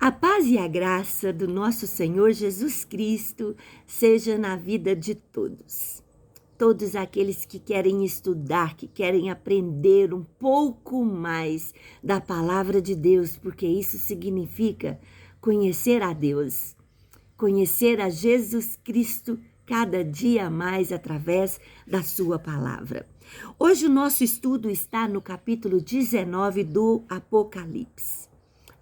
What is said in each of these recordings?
A paz e a graça do nosso Senhor Jesus Cristo seja na vida de todos. Todos aqueles que querem estudar, que querem aprender um pouco mais da palavra de Deus, porque isso significa conhecer a Deus, conhecer a Jesus Cristo cada dia mais através da sua palavra. Hoje o nosso estudo está no capítulo 19 do Apocalipse.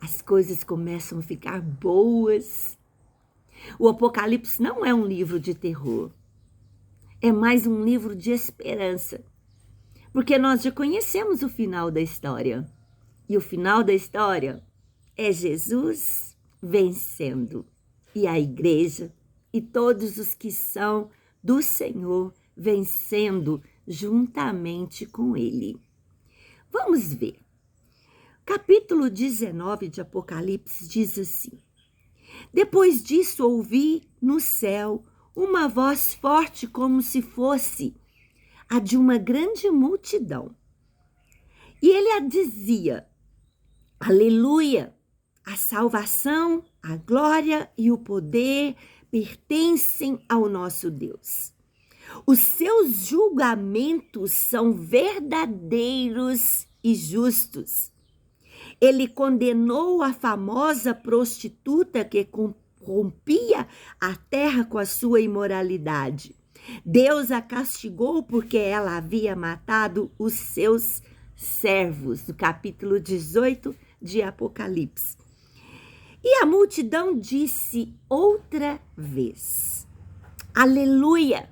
As coisas começam a ficar boas. O Apocalipse não é um livro de terror. É mais um livro de esperança. Porque nós já conhecemos o final da história. E o final da história é Jesus vencendo. E a igreja e todos os que são do Senhor vencendo juntamente com ele. Vamos ver. Capítulo 19 de Apocalipse diz assim: Depois disso ouvi no céu uma voz forte como se fosse a de uma grande multidão. E ele a dizia: Aleluia! A salvação, a glória e o poder pertencem ao nosso Deus. Os seus julgamentos são verdadeiros e justos. Ele condenou a famosa prostituta que corrompia a terra com a sua imoralidade. Deus a castigou porque ela havia matado os seus servos, no capítulo 18 de Apocalipse. E a multidão disse outra vez: Aleluia!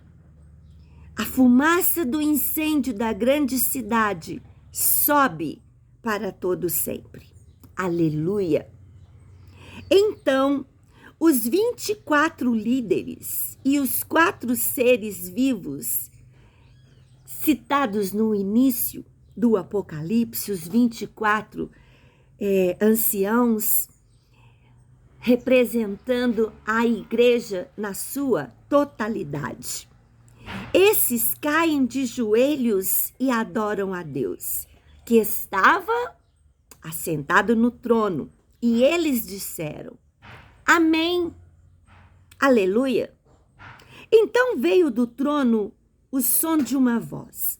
A fumaça do incêndio da grande cidade sobe para todo sempre. Aleluia! Então, os 24 líderes e os 4 seres vivos citados no início do Apocalipse, os 24 anciãos, representando a igreja na sua totalidade. Esses caem de joelhos e adoram a Deus, que estava assentado no trono, e eles disseram: Amém, aleluia. Então veio do trono o som de uma voz,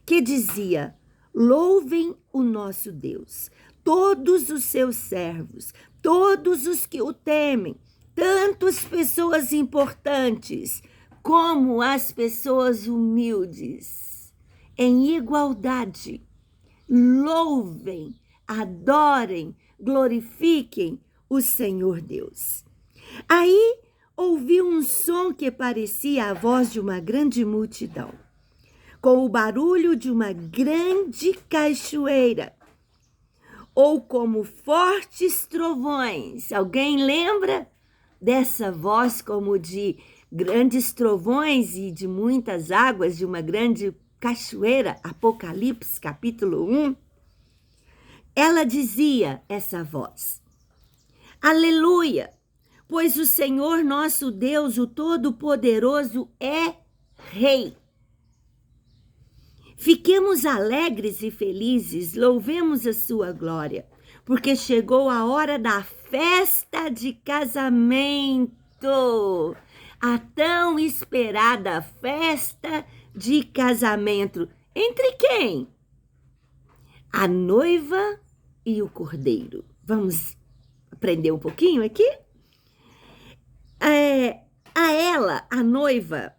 que dizia: Louvem o nosso Deus, todos os seus servos, todos os que o temem, tanto as pessoas importantes como as pessoas humildes, em igualdade. Louvem, adorem, glorifiquem o Senhor Deus. Aí ouvi um som que parecia a voz de uma grande multidão, com o barulho de uma grande cachoeira, ou como fortes trovões. Alguém lembra dessa voz como de grandes trovões e de muitas águas, de uma grande cachoeira? Apocalipse, capítulo 1. Ela dizia, essa voz: Aleluia! Pois o Senhor nosso Deus, o Todo-Poderoso, é Rei. Fiquemos alegres e felizes, louvemos a sua glória, porque chegou a hora da festa de casamento, a tão esperada festa de casamento. Entre quem? A noiva e o cordeiro. Vamos aprender um pouquinho aqui? A ela, a noiva,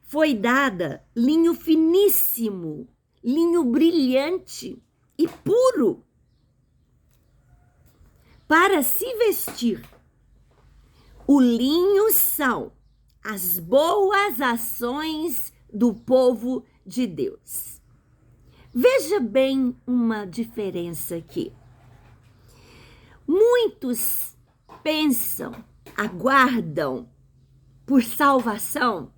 foi dada linho finíssimo, linho brilhante e puro para se vestir. O linho são as boas ações do povo de Deus. Veja bem uma diferença aqui. Muitos pensam, aguardam por salvação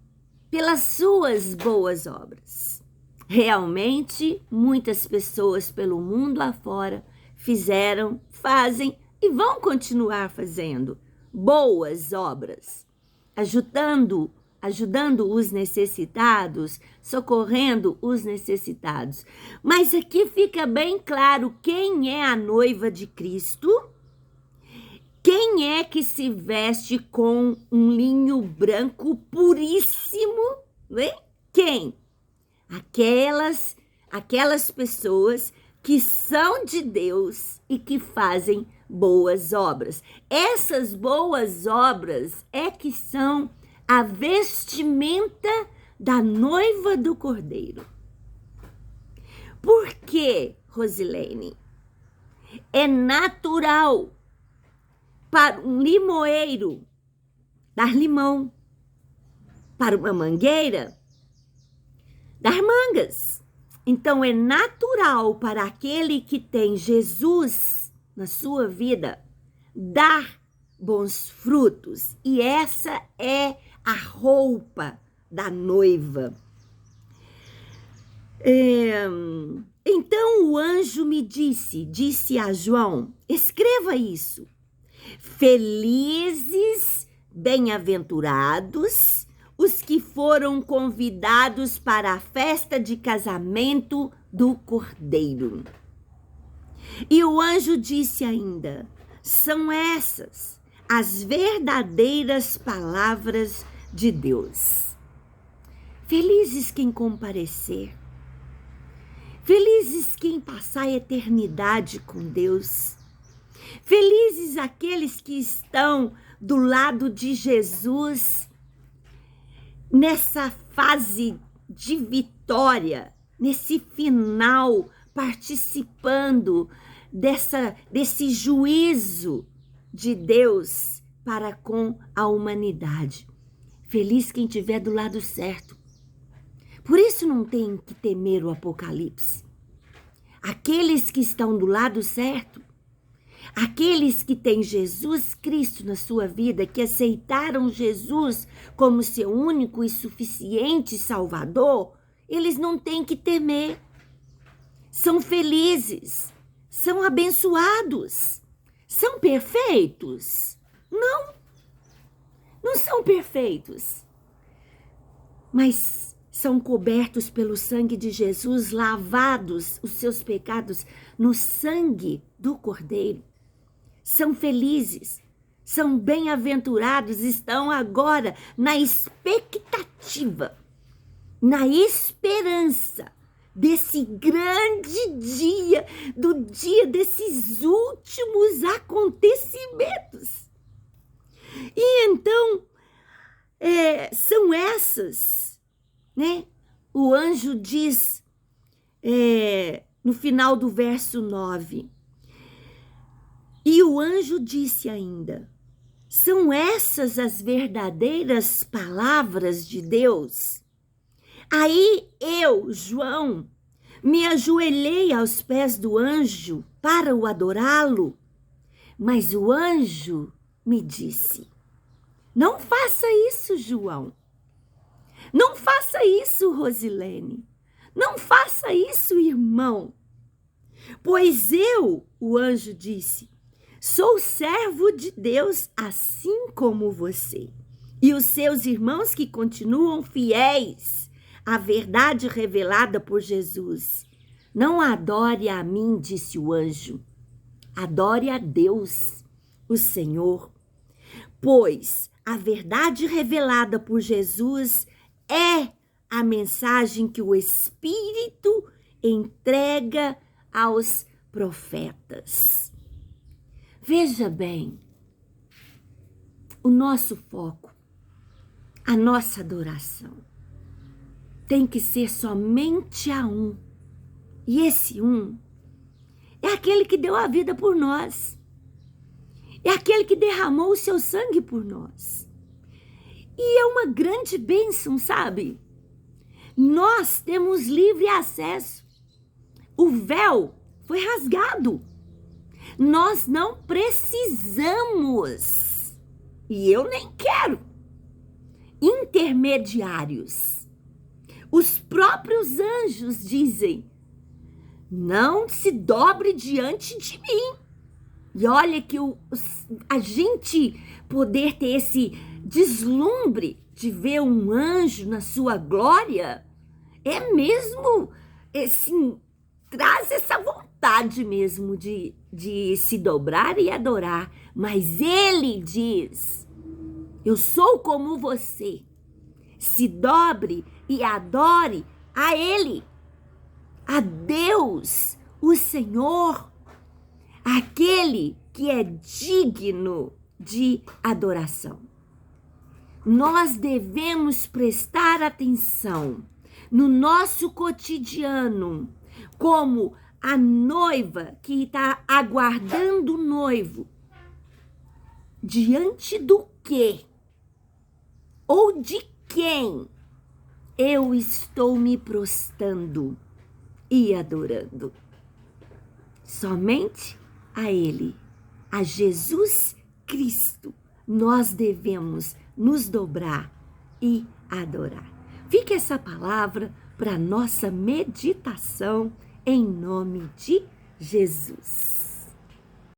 pelas suas boas obras. Realmente, muitas pessoas pelo mundo afora fizeram, fazem e vão continuar fazendo boas obras, ajudando os necessitados, socorrendo os necessitados. Mas aqui fica bem claro quem é a noiva de Cristo, quem Quem é que se veste com um linho branco puríssimo? Né? Quem? Aquelas pessoas que são de Deus e que fazem boas obras. Essas boas obras é que são a vestimenta da noiva do Cordeiro. Por quê, Rosilene? É natural para um limoeiro dar limão, para uma mangueira dar mangas. Então é natural para aquele que tem Jesus na sua vida dar bons frutos. E essa é a roupa da noiva. Então o anjo me disse a João, escreva isso. Felizes, bem-aventurados, os que foram convidados para a festa de casamento do Cordeiro. E o anjo disse ainda, são essas as verdadeiras palavras de Deus. Felizes quem comparecer, felizes quem passar a eternidade com Deus, felizes aqueles que estão do lado de Jesus nessa fase de vitória, nesse final, participando desse juízo de Deus para com a humanidade. Feliz quem estiver do lado certo. Por isso não tem que temer o Apocalipse. Aqueles que estão do lado certo, aqueles que têm Jesus Cristo na sua vida, que aceitaram Jesus como seu único e suficiente Salvador, eles não têm que temer. São felizes, são abençoados, são perfeitos? Não são perfeitos, mas são cobertos pelo sangue de Jesus, lavados os seus pecados no sangue do Cordeiro. São felizes, são bem-aventurados, estão agora na expectativa, na esperança desse grande dia, do dia desses últimos acontecimentos. E então, são essas, né? O anjo diz no final do verso 9, e o anjo disse ainda, são essas as verdadeiras palavras de Deus? Aí eu, João, me ajoelhei aos pés do anjo para o adorá-lo, mas o anjo me disse, não faça isso, João. Não faça isso, Rosilene. Não faça isso, irmão. Pois eu, o anjo disse, sou servo de Deus assim como você. E os seus irmãos que continuam fiéis à verdade revelada por Jesus. Não adore a mim, disse o anjo. Adore a Deus, o Senhor. Pois a verdade revelada por Jesus é a mensagem que o Espírito entrega aos profetas. Veja bem, o nosso foco, a nossa adoração, tem que ser somente a um. E esse um é aquele que deu a vida por nós. É aquele que derramou o seu sangue por nós. E é uma grande bênção, sabe? Nós temos livre acesso. O véu foi rasgado. Nós não precisamos, e eu nem quero, intermediários. Os próprios anjos dizem, não se dobre diante de mim. E olha que a gente poder ter esse deslumbre de ver um anjo na sua glória, é mesmo, assim, traz essa vontade mesmo de de se dobrar e adorar, mas ele diz: eu sou como você. Se dobre e adore a ele, a Deus, o Senhor, aquele que é digno de adoração. Nós devemos prestar atenção no nosso cotidiano, como a noiva que está aguardando o noivo. Diante do quê? Ou de quem eu estou me prostrando e adorando? Somente a Ele, a Jesus Cristo, nós devemos nos dobrar e adorar. Fica essa palavra para nossa meditação em nome de Jesus.